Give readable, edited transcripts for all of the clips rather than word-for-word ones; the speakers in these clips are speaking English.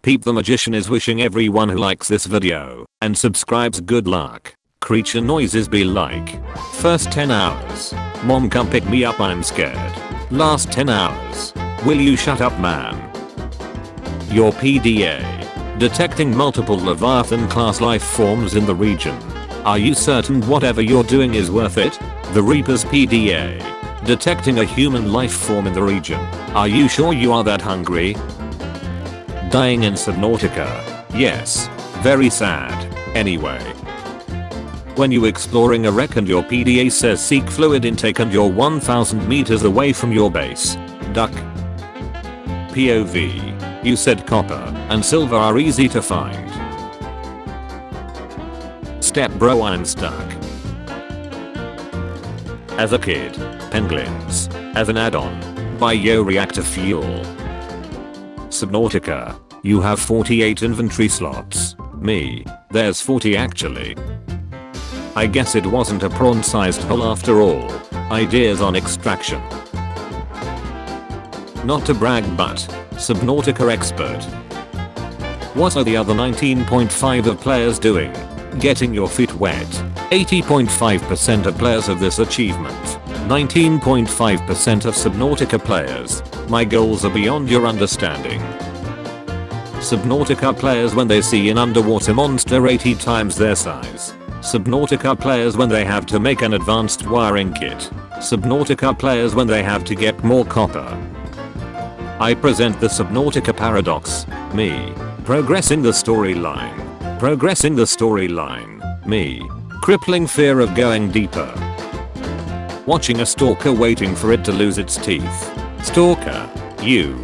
Peep the Magician is wishing everyone who likes this video and subscribes good luck. Creature noises be like. First 10 hours. Mom come pick me up, I'm scared. Last 10 hours. Will you shut up, man? Your PDA. Detecting multiple Leviathan class life forms in the region. Are you certain whatever you're doing is worth it? The Reaper's PDA. Detecting a human life form in the region. Are you sure you are that hungry? Dying in Subnautica. Yes. Very sad. Anyway. When you exploring a wreck and your PDA says seek fluid intake and you're 1000 meters away from your base. Duck. POV. You said copper and silver are easy to find. Step bro, I'm stuck. As a kid, penguins. As an add-on. Bioreactor fuel. Subnautica. You have 48 inventory slots. Me. There's 40 actually. I guess it wasn't a prawn-sized hole after all. Ideas on extraction. Not to brag but, Subnautica expert. What are the other 19.5% of players doing? Getting your feet wet. 80.5% of players of this achievement. 19.5% of Subnautica players. My goals are beyond your understanding. Subnautica players when they see an underwater monster 80 times their size. Subnautica players when they have to make an advanced wiring kit. Subnautica players when they have to get more copper. I present the Subnautica paradox. Me. Progressing the storyline. Progressing the storyline. Me. Crippling fear of going deeper. Watching a stalker waiting for it to lose its teeth. Stalker. You.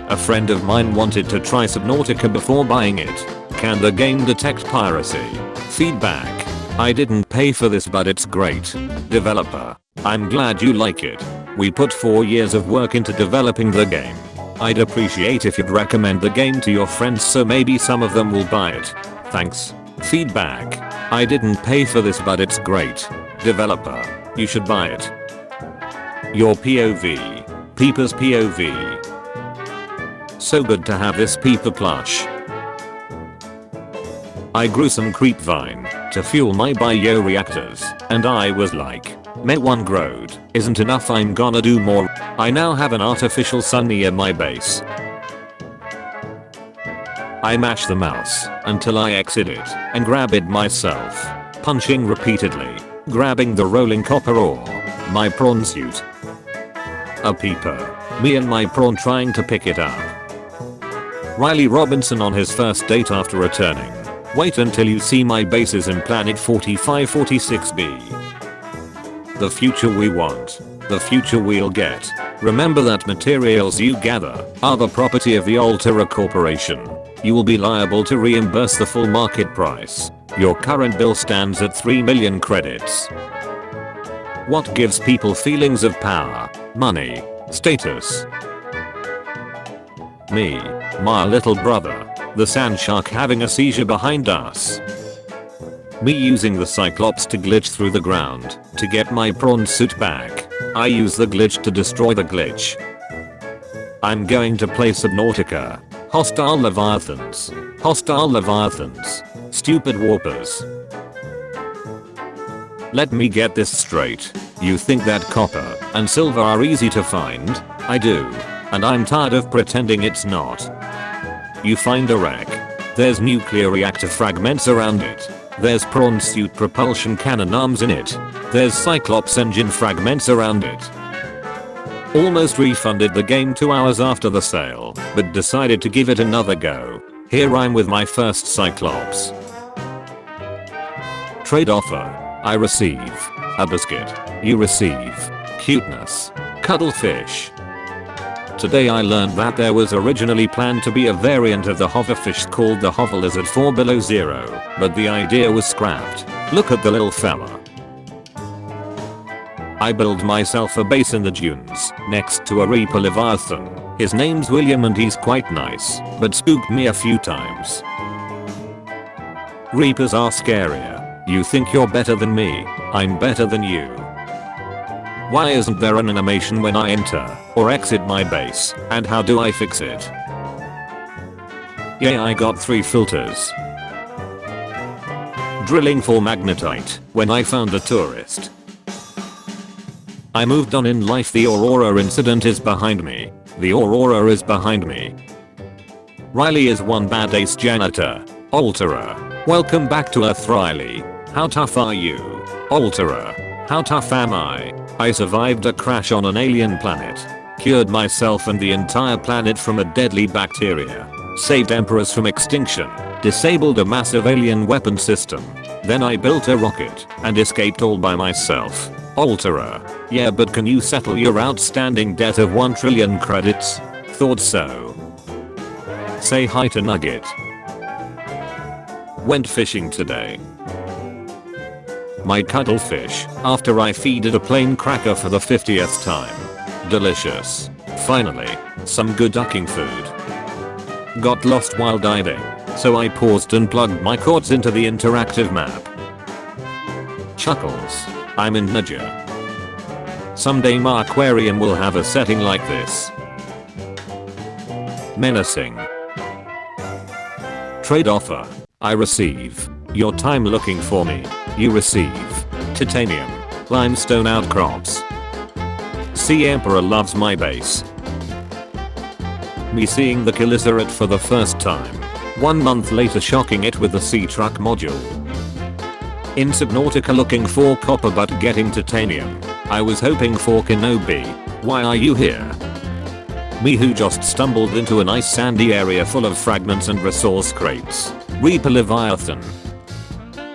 A friend of mine wanted to try Subnautica before buying it. Can the game detect piracy? Feedback. I didn't pay for this but it's great. Developer. I'm glad you like it. We put 4 years of work into developing the game. I'd appreciate if you'd recommend the game to your friends so maybe some of them will buy it. Thanks. Feedback. I didn't pay for this but it's great. Developer. You should buy it. Your POV. Peeper's POV. So good to have this Peeper plush. I grew some creep vine to fuel my bioreactors and I was like, meh, one growed isn't enough, I'm gonna do more. I now have an artificial sun near my base. I mash the mouse until I exit it and grab it myself, punching repeatedly, grabbing the rolling copper ore. My prawn suit. A peeper. Me and my prawn trying to pick it up. Riley Robinson on his first date after returning. Wait until you see my bases in planet 4546b. The future we want. The future we'll get. Remember that materials you gather are the property of the Altera Corporation. You will be liable to reimburse the full market price. Your current bill stands at 3 million credits. What gives people feelings of power, money, status? Me. My little brother. The sand shark having a seizure behind us. Me using the Cyclops to glitch through the ground to get my prawn suit back. I use the glitch to destroy the glitch. I'm going to play Subnautica. Hostile Leviathans. Hostile Leviathans. Stupid warpers. Let me get this straight. You think that copper and silver are easy to find? I do. And I'm tired of pretending it's not. You find a wreck. There's nuclear reactor fragments around it. There's prawn suit propulsion cannon arms in it. There's Cyclops engine fragments around it. Almost refunded the game 2 hours after the sale, but decided to give it another go. Here I'm with my first Cyclops. Trade offer. I receive a biscuit. You receive cuteness. Cuddlefish. Today I learned that there was originally planned to be a variant of the hoverfish called the hover lizard 4 below 0, but the idea was scrapped. Look at the little fella. I build myself a base in the dunes next to a Reaper Leviathan. His name's William and he's quite nice, but spooked me a few times. Reapers are scarier. You think you're better than me? I'm better than you. Why isn't there an animation when I enter or exit my base, and how do I fix it? Yeah, I got 3 filters. Drilling for magnetite when I found a tourist. I moved on in life. The Aurora incident is behind me. The Aurora is behind me. Riley is one badass janitor. Alterer. Welcome back to Earth, Riley. How tough are you? Alterer. How tough am I? I survived a crash on an alien planet. Cured myself and the entire planet from a deadly bacteria. Saved emperors from extinction. Disabled a massive alien weapon system. Then I built a rocket and escaped all by myself. Alterer. Yeah, but can you settle your outstanding debt of 1 trillion credits? Thought so. Say hi to Nugget. Went fishing today. My cuttlefish after I feed it a plain cracker for the 50th time. Delicious. Finally, some good ducking food. Got lost while diving, so I paused and plugged my cords into the interactive map. Chuckles. I'm in Niger. Someday my aquarium will have a setting like this. Menacing. Trade offer. I receive your time looking for me. You receive titanium, limestone outcrops. Sea Emperor loves my base. Me seeing the chelicerates for the first time. 1 month later shocking it with the sea truck module. In Subnautica looking for copper but getting titanium. I was hoping for Kenobi. Why are you here? Me who just stumbled into a nice sandy area full of fragments and resource crates. Reaper Leviathan.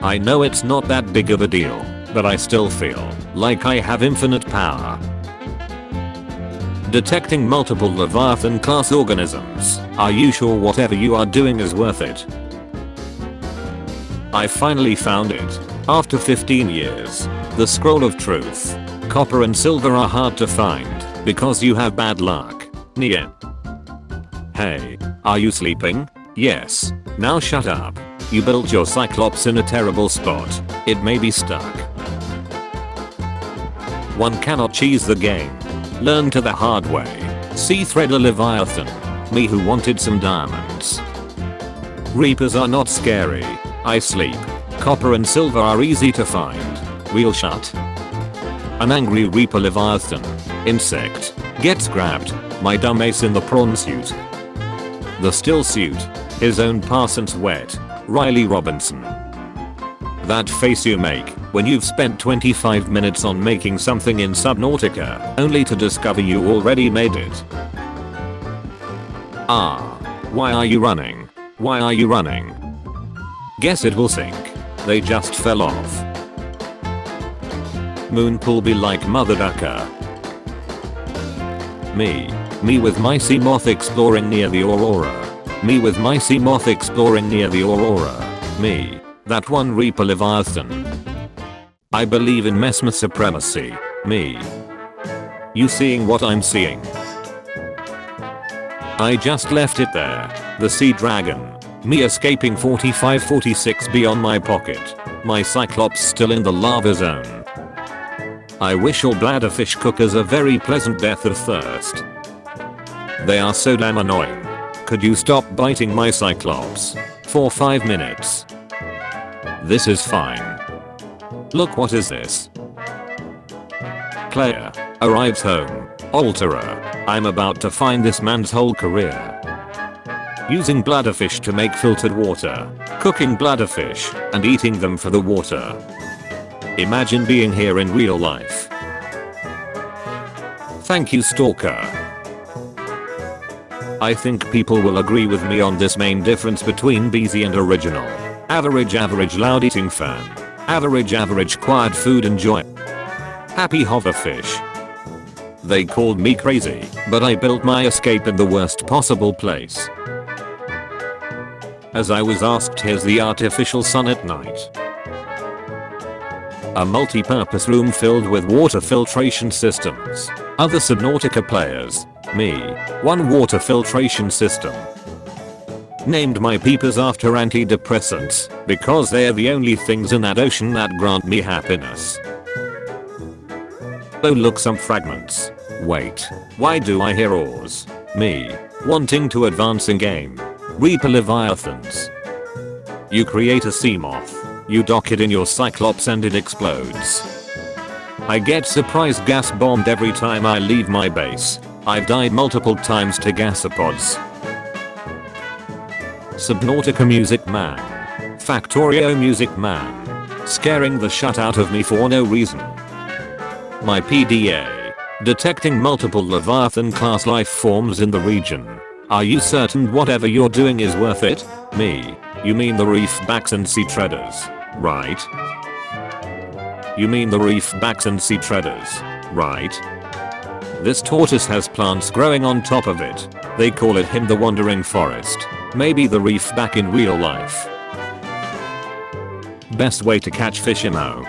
I know it's not that big of a deal, but I still feel like I have infinite power. Detecting multiple Leviathan class organisms. Are you sure whatever you are doing is worth it? I finally found it. After 15 years. The scroll of truth. Copper and silver are hard to find because you have bad luck. Nia. Hey, are you sleeping? Yes. Now shut up. You built your Cyclops in a terrible spot. It may be stuck. One cannot cheese the game. Learn to the hard way. See Threader Leviathan. Me who wanted some diamonds. Reapers are not scary. I sleep. Copper and silver are easy to find. Real shut. An angry Reaper Leviathan. Insect. Gets grabbed. My dumb ace in the prawn suit. The still suit. His own Parsons wet. Riley Robinson. That face you make when you've spent 25 minutes on making something in Subnautica only to discover you already made it. Why are you running? Why are you running? Guess it will sink. They just fell off. Moonpool be like Mother Ducker. Me with my sea moth exploring near the Aurora. Me with my sea moth exploring near the Aurora. Me. That one Reaper Leviathan. I believe in Mesmer supremacy. Me. You seeing what I'm seeing? I just left it there. The sea dragon. Me escaping 45-46 beyond my pocket. My Cyclops still in the lava zone. I wish all bladderfish cookers a very pleasant death of thirst. They are so damn annoying. Could you stop biting my Cyclops? For 5 minutes. This is fine. Look, what is this? Player arrives home. Alterer. I'm about to find this man's whole career. Using bladderfish to make filtered water. Cooking bladderfish and eating them for the water. Imagine being here in real life. Thank you, Stalker. I think people will agree with me on this main difference between BZ and original. Average loud eating fan. Average quiet food enjoy. Happy hoverfish. They called me crazy, but I built my escape in the worst possible place. As I was asked, here's the artificial sun at night. A multi-purpose room filled with water filtration systems. Other Subnautica players. Me. One water filtration system. Named my peepers after antidepressants because they're the only things in that ocean that grant me happiness. Oh look, some fragments. Wait, why do I hear oars? Me wanting to advance in game. Reaper Leviathans. You create a sea moth. You dock it in your Cyclops and it explodes. I get surprise gas bombed every time I leave my base. I've died multiple times to gasopods. Subnautica Music Man. Factorio Music Man. Scaring the shut out of me for no reason. My PDA. Detecting multiple Leviathan class life forms in the region. Are you certain whatever you're doing is worth it? Me. You mean the reefbacks and sea treaders, right? You mean the reefbacks and sea treaders, right? This tortoise has plants growing on top of it. They call it him the wandering forest. Maybe the reefback in real life. Best way to catch fish emo.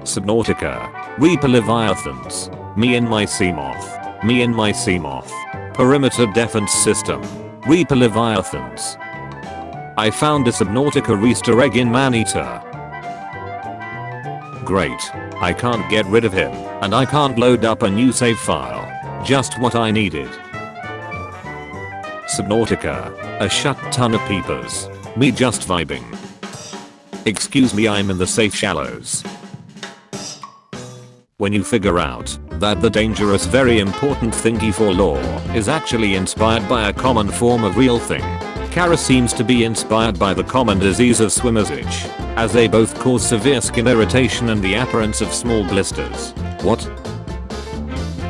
Subnautica. Reaper Leviathans. Me and my sea moth. Me and my sea moth. Perimeter defense system. Reaper Leviathans. I found a Subnautica Easter egg in Maneater. Great. I can't get rid of him, and I can't load up a new save file. Just what I needed. Subnautica. A shut ton of peepers. Me just vibing. Excuse me, I'm in the safe shallows. When you figure out that the dangerous very important thingy for lore is actually inspired by a common form of real thing. Kara seems to be inspired by the common disease of swimmer's itch, as they both cause severe skin irritation and the appearance of small blisters. What?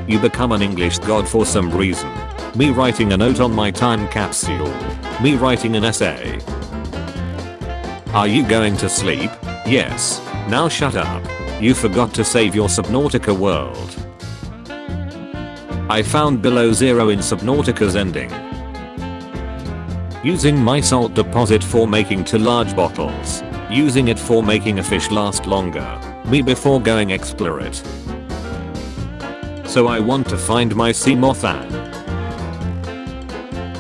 You become an English god for some reason. Me writing a note on my time capsule. Me writing an essay. Are you going to sleep? Yes. Now shut up. You forgot to save your Subnautica world. I found Below Zero in Subnautica's ending. Using my salt deposit for making 2 large bottles. Using it for making a fish last longer. Me before going explore it. So I want to find my sea moth and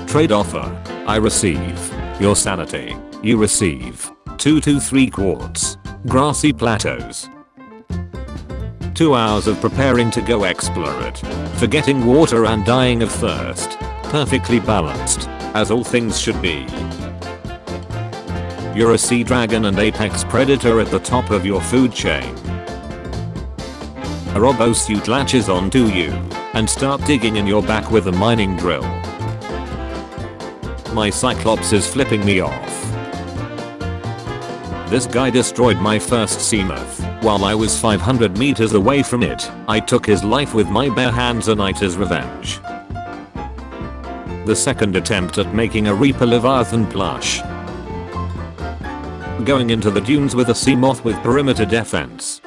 trade offer. I receive your sanity. You receive 2 to 3 quarts. Grassy plateaus. 2 hours of preparing to go explore it. Forgetting water and dying of thirst. Perfectly balanced, as all things should be. You're a sea dragon and apex predator at the top of your food chain. A robo-suit latches onto you and start digging in your back with a mining drill. My Cyclops is flipping me off. This guy destroyed my first seamoth. While I was 500 meters away from it, I took his life with my bare hands a night as revenge. The second attempt at making a Reaper Leviathan plush. Going into the dunes with a sea moth with perimeter defense.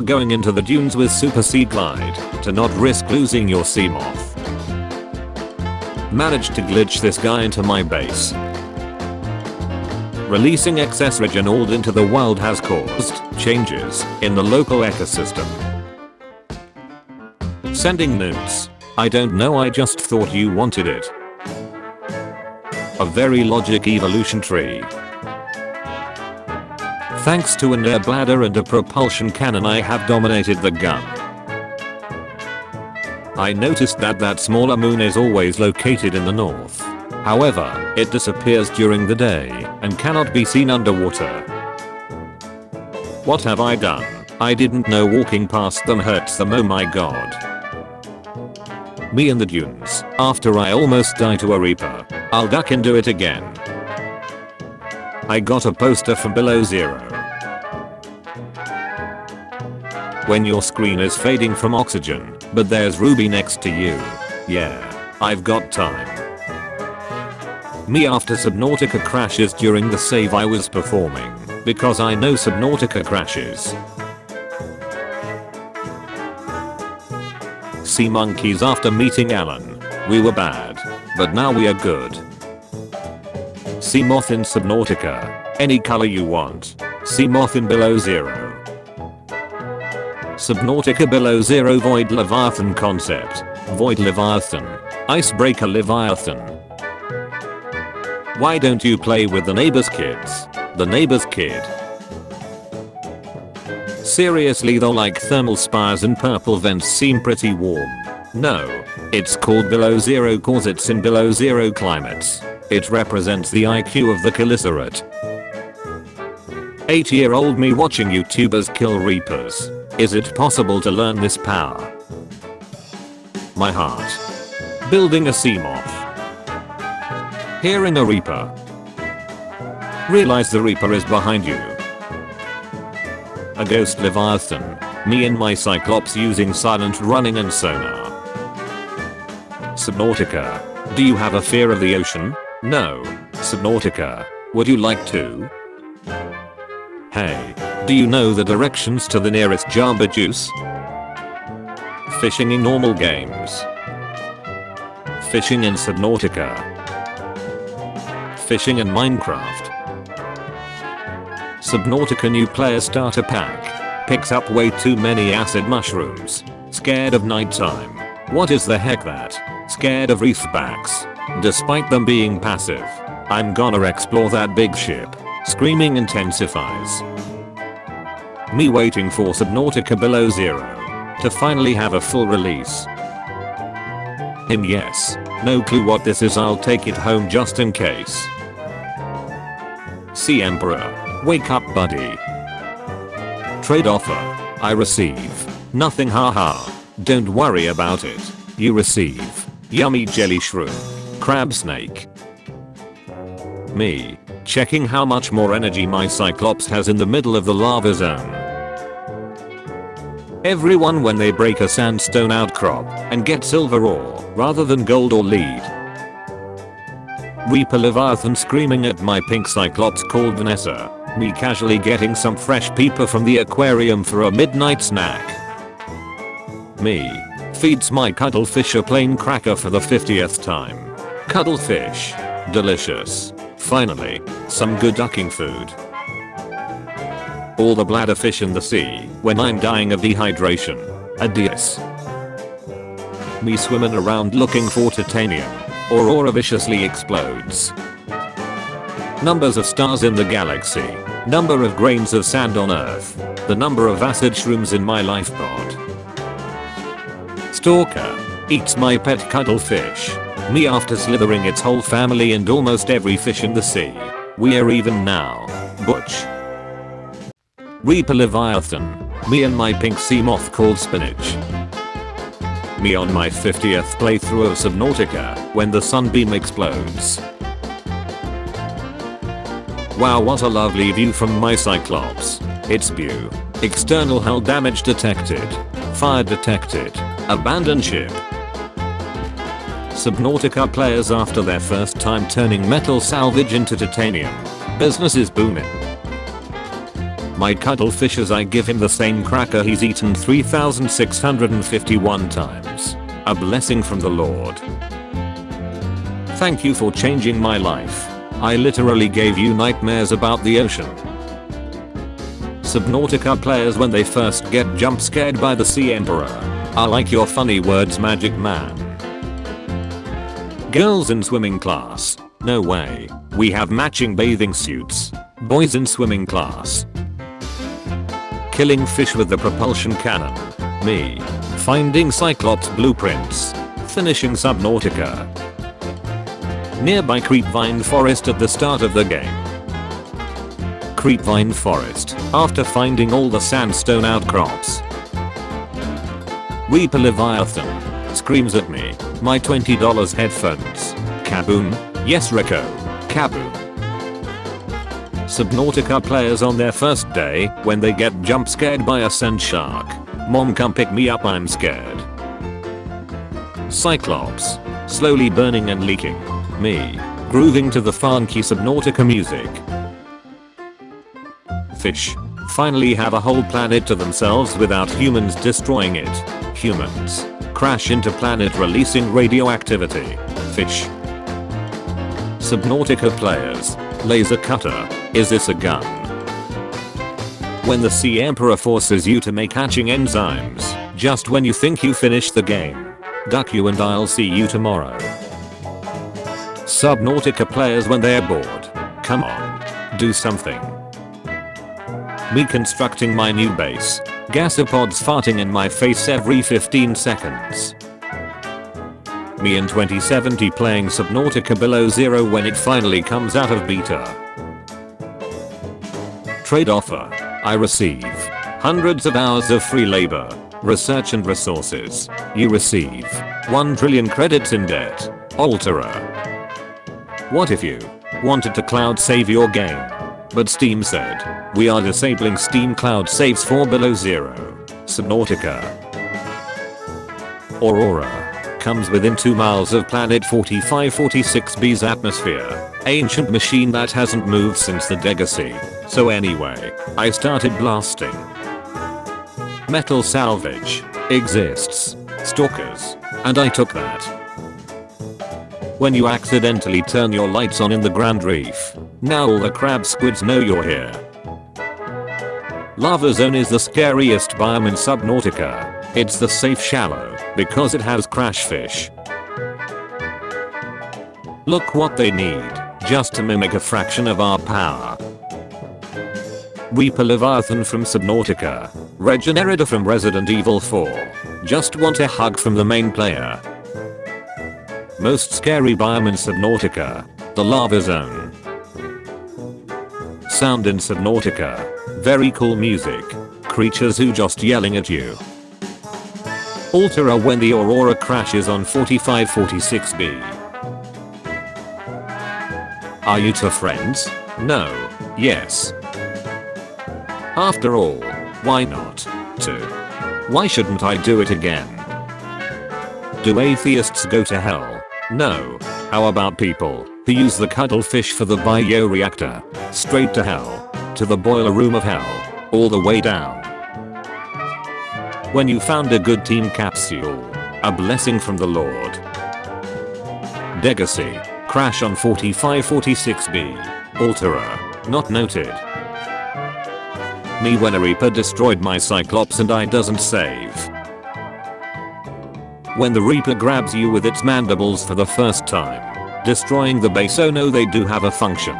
Going into the dunes with super sea glide to not risk losing your sea moth. Managed to glitch this guy into my base. Releasing excess reginald into the wild has caused changes in the local ecosystem. Sending notes. I don't know, I just thought you wanted it. A very logic evolution tree. Thanks to an air bladder and a propulsion cannon I have dominated the gun. I noticed that smaller moon is always located in the north. However, it disappears during the day and cannot be seen underwater. What have I done? I didn't know walking past them hurts them, oh my god. Me in the dunes, after I almost die to a Reaper. I'll duck and do it again. I got a poster from Below Zero. When your screen is fading from oxygen, but there's Ruby next to you. Yeah, I've got time. Me after Subnautica crashes during the save I was performing, because I know Subnautica crashes. Sea monkeys after meeting Alan. We were bad, but now we are good. Sea moth in Subnautica. Any color you want. Sea moth in Below Zero. Subnautica Below Zero Void Leviathan concept. Void Leviathan. Icebreaker Leviathan. Why don't you play with the neighbor's kids? The neighbor's kid. Seriously though, like thermal spires and purple vents seem pretty warm. No. It's called below zero cause it's in below zero climates. It represents the IQ of the Caliceraate. 8-year-old me watching YouTubers kill reapers. Is it possible to learn this power? My heart. Building a sea moth. Hearing a reaper. Realize the reaper is behind you. A ghost leviathan. Me and my cyclops using silent running and sonar. Subnautica. Do you have a fear of the ocean? No. Subnautica. Would you like to? Hey. Do you know the directions to the nearest Jamba Juice? Fishing in normal games. Fishing in Subnautica. Fishing in Minecraft. Subnautica new player starter pack. Picks up way too many acid mushrooms. Scared of nighttime. What is the heck that? Scared of reefbacks. Despite them being passive. I'm gonna explore that big ship. Screaming intensifies. Me waiting for Subnautica below zero. To finally have a full release. Yes. No clue what this is, I'll take it home just in case. Sea Emperor. Wake up buddy. Trade offer. I receive. Nothing haha. Don't worry about it. You receive. Yummy jelly shroom. Crab snake. Me. Checking how much more energy my cyclops has in the middle of the lava zone. Everyone when they break a sandstone outcrop and get silver ore rather than gold or lead. Reaper Leviathan screaming at my pink cyclops called Vanessa. Me casually getting some fresh peeper from the aquarium for a midnight snack. Me. Feeds my cuttlefish a plain cracker for the 50th time. Cuttlefish. Delicious. Finally. Some good ducking food. All the bladderfish in the sea when I'm dying of dehydration. Adios. Me swimming around looking for titanium. Aurora viciously explodes. Numbers of stars in the galaxy. Number of grains of sand on Earth. The number of acid shrooms in my life pod. Stalker. Eats my pet cuttlefish. Me after slithering its whole family and almost every fish in the sea. We're even now. Butch. Reaper Leviathan. Me and my pink sea moth called Spinach. Me on my 50th playthrough of Subnautica when the sunbeam explodes. Wow, what a lovely view from my cyclops. It's spew. External hull damage detected. Fire detected. Abandoned ship. Subnautica players after their first time turning metal salvage into titanium. Business is booming. My cuttlefish as I give him the same cracker he's eaten 3,651 times. A blessing from the Lord. Thank you for changing my life. I literally gave you nightmares about the ocean. Subnautica players when they first get jump scared by the Sea Emperor. I like your funny words, Magic Man. Girls in swimming class. No way. We have matching bathing suits. Boys in swimming class. Killing fish with the propulsion cannon. Me. Finding Cyclops blueprints. Finishing Subnautica. Nearby Creepvine Forest at the start of the game. Creepvine Forest after finding all the sandstone outcrops. Reaper Leviathan screams at me. My $20 headphones. Kaboom. Yes Rico. Kaboom. Subnautica players on their first day when they get jump scared by a sand shark. Mom come pick me up, I'm scared. Cyclops. Slowly burning and leaking. Me. Grooving to the funky Subnautica music. Fish. Finally have a whole planet to themselves without humans destroying it. Humans. Crash into planet releasing radioactivity. Fish. Subnautica players. Laser cutter. Is this a gun? When the Sea Emperor forces you to make hatching enzymes, just when you think you finished the game. Duck you and I'll see you tomorrow. Subnautica players when they're bored. Come on. Do something. Me constructing my new base. Gasopods farting in my face every 15 seconds. Me in 2070 playing Subnautica below zero when it finally comes out of beta. Trade offer. I receive hundreds of hours of free labor, research and resources. You receive 1 trillion credits in debt. Altera. What if you wanted to cloud save your game? But Steam said, we are disabling Steam cloud saves for below zero. Subnautica. Aurora. Comes within 2 miles of planet 4546b's atmosphere. Ancient machine that hasn't moved since the Legacy. So anyway, I started blasting. Metal salvage. Exists. Stalkers. And I took that. When you accidentally turn your lights on in the Grand Reef. Now all the crab squids know you're here. Lava Zone is the scariest biome in Subnautica. It's the safe shallow, because it has crash fish. Look what they need, just to mimic a fraction of our power. Reaper Leviathan from Subnautica. Regenerator from Resident Evil 4. Just want a hug from the main player. Most scary biome in Subnautica. The Lava Zone. Sound in Subnautica. Very cool music. Creatures who just yelling at you. Altera when the Aurora crashes on 4546b. Are you two friends? No. Yes. After all, why not? Two. Why shouldn't I do it again? Do atheists go to hell? No. How about people who use the cuttlefish for the bioreactor? Straight to hell. To the boiler room of hell. All the way down. When you found a good team capsule. A blessing from the Lord. Legacy. Crash on 4546b. Altera. Not noted. Me when a Reaper destroyed my Cyclops and I doesn't save. When the Reaper grabs you with its mandibles for the first time. Destroying the base. Oh no, they do have a function.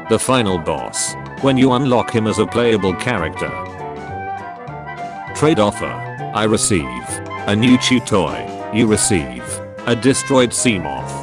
The final boss. When you unlock him as a playable character. Trade offer. I receive a new chew toy. You receive a destroyed sea moth.